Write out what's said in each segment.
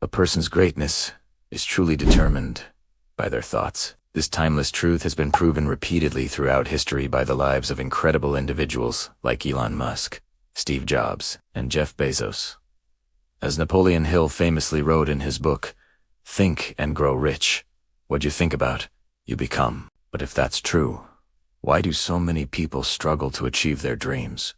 A person's greatness is truly determined by their thoughts. This timeless truth has been proven repeatedly throughout history by the lives of incredible individuals like Elon Musk, Steve Jobs, and Jeff Bezos. As Napoleon Hill famously wrote in his book, "Think and grow rich. What you think about, you become." But if that's true, why do so many people struggle to achieve their dreams?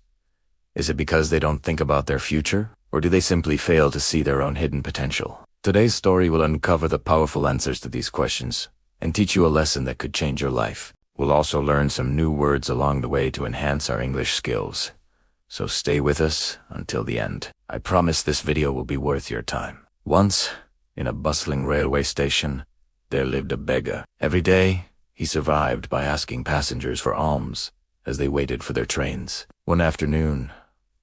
Is it because they don't think about their future, or do they simply fail to see their own hidden potential? Today's story will uncover the powerful answers to these questions and teach you a lesson that could change your life. We'll also learn some new words along the way to enhance our English skills. So stay with us until the end. I promise this video will be worth your time. Once, in a bustling railway station, there lived a beggar. Every day, he survived by asking passengers for alms as they waited for their trains. One afternoon,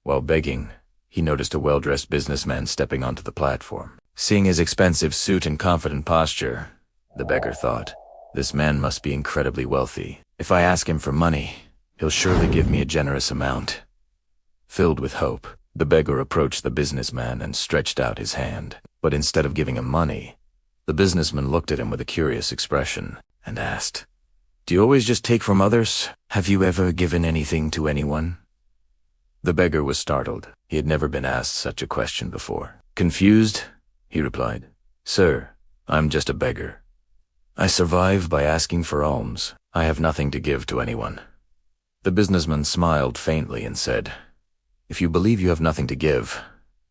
while begging, he noticed a well-dressed businessman stepping onto the platform. Seeing his expensive suit and confident posture, the beggar thought, "This man must be incredibly wealthy. If I ask him for money, he'll surely give me a generous amount." Filled with hope, the beggar approached the businessman and stretched out his hand. But instead of giving him money, the businessman looked at him with a curious expression and asked, "Do you always just take from others? Have you ever given anything to anyone?" The beggar was startled. He had never been asked such a question before. Confused, he replied, "Sir, I'm just a beggar. I survive by asking for alms. I have nothing to give to anyone." The businessman smiled faintly and said, "If you believe you have nothing to give,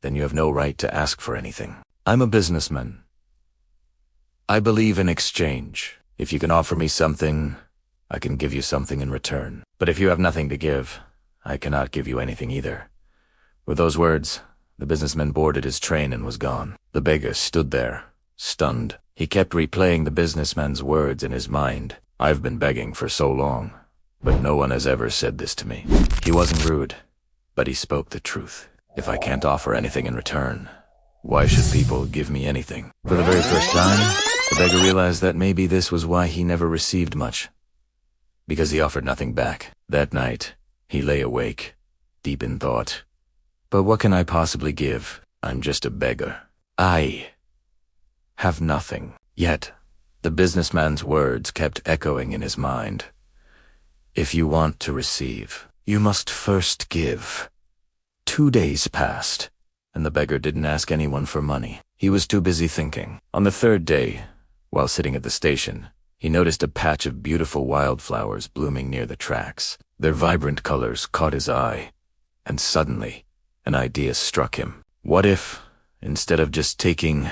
then you have no right to ask for anything. I'm a businessman. I believe in exchange. If you can offer me something, I can give you something in return. But if you have nothing to give, I cannot give you anything either." With those words, the businessman boarded his train and was gone. The beggar stood there, stunned. He kept replaying the businessman's words in his mind. "I've been begging for so long, but no one has ever said this to me." He wasn't rude, but he spoke the truth. If I can't offer anything in return, why should people give me anything? For the very first time, the beggar realized that maybe this was why he never received much, because he offered nothing back. That night, he lay awake, deep in thought. But what can I possibly give? I'm just a beggar. I have nothing. Yet, the businessman's words kept echoing in his mind. If you want to receive, you must first give. 2 days passed, and the beggar didn't ask anyone for money. He was too busy thinking. On the third day, while sitting at the station, he noticed a patch of beautiful wildflowers blooming near the tracks. Their vibrant colors caught his eye, and suddenly, an idea struck him. What if, instead of just taking,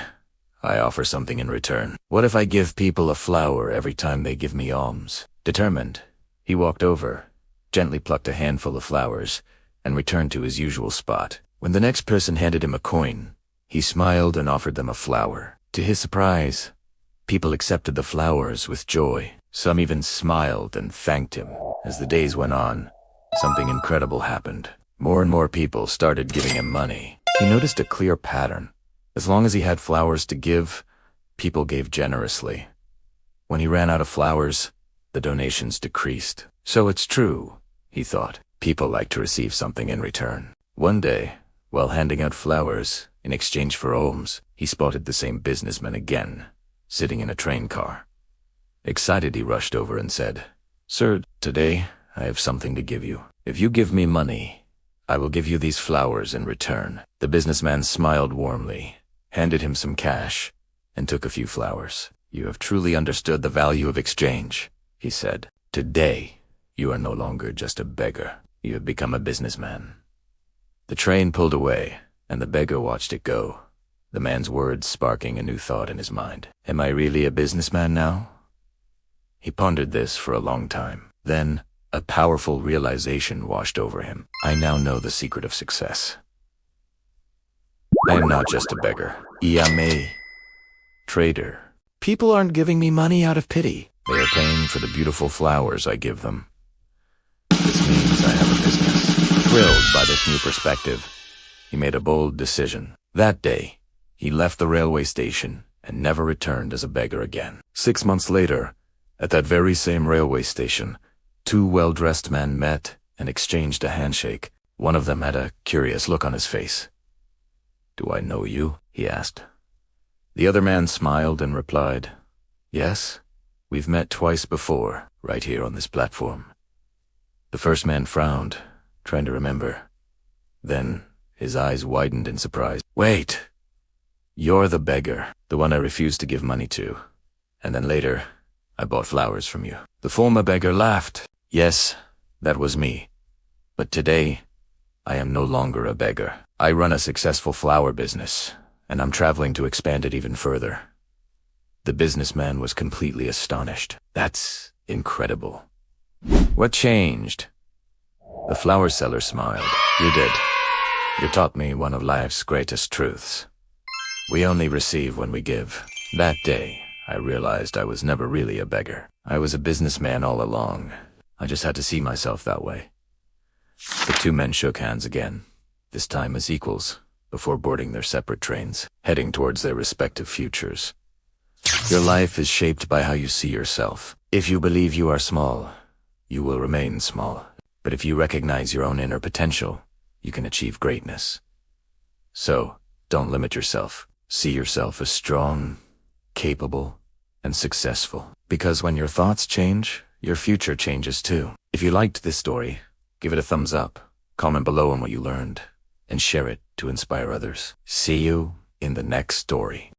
I offer something in return? What if I give people a flower every time they give me alms? Determined, he walked over, gently plucked a handful of flowers, and returned to his usual spot. When the next person handed him a coin, he smiled and offered them a flower. To his surprise, people accepted the flowers with joy. Some even smiled and thanked him. As the days went on, something incredible happened. More and more people started giving him money. He noticed a clear pattern. As long as he had flowers to give, people gave generously. When he ran out of flowers, the donations decreased. So it's true, he thought. People like to receive something in return. One day, while handing out flowers in exchange for alms, he spotted the same businessman again, sitting in a train car. Excited, he rushed over and said, "Sir, today I have something to give you. If you give me money, I will give you these flowers in return." The businessman smiled warmly, handed him some cash, and took a few flowers. "You have truly understood the value of exchange," he said. "Today, you are no longer just a beggar. You have become a businessman." The train pulled away, and the beggar watched it go, the man's words sparking a new thought in his mind. Am I really a businessman now? He pondered this for a long time. Then, a powerful realization washed over him. I now know the secret of success. I am not just a beggar. I am a trader. People aren't giving me money out of pity. They are paying for the beautiful flowers I give them. This means I have a business. Thrilled by this new perspective, he made a bold decision. That day, he left the railway station and never returned as a beggar again. 6 months later, at that very same railway station, two well-dressed men met and exchanged a handshake. One of them had a curious look on his face. "Do I know you?" he asked. The other man smiled and replied, "Yes, we've met twice before, right here on this platform." The first man frowned, trying to remember. Then his eyes widened in surprise. "Wait! You're the beggar, the one I refused to give money to. And then later, I bought flowers from you." The former beggar laughed. "Yes, that was me. But today, I am no longer a beggar. I run a successful flower business, and I'm traveling to expand it even further." The businessman was completely astonished. "That's incredible. What changed?" The flower seller smiled. "You did. You taught me one of life's greatest truths. We only receive when we give." That day, I realized I was never really a beggar. I was a businessman all along. I just had to see myself that way. The two men shook hands again, this time as equals, before boarding their separate trains, heading towards their respective futures. Your life is shaped by how you see yourself. If you believe you are small, you will remain small. But if you recognize your own inner potential, you can achieve greatness. So, don't limit yourself. See yourself as strong, capable, and successful. Because when your thoughts change, your future changes too. If you liked this story, give it a thumbs up, comment below on what you learned, and share it to inspire others. See you in the next story.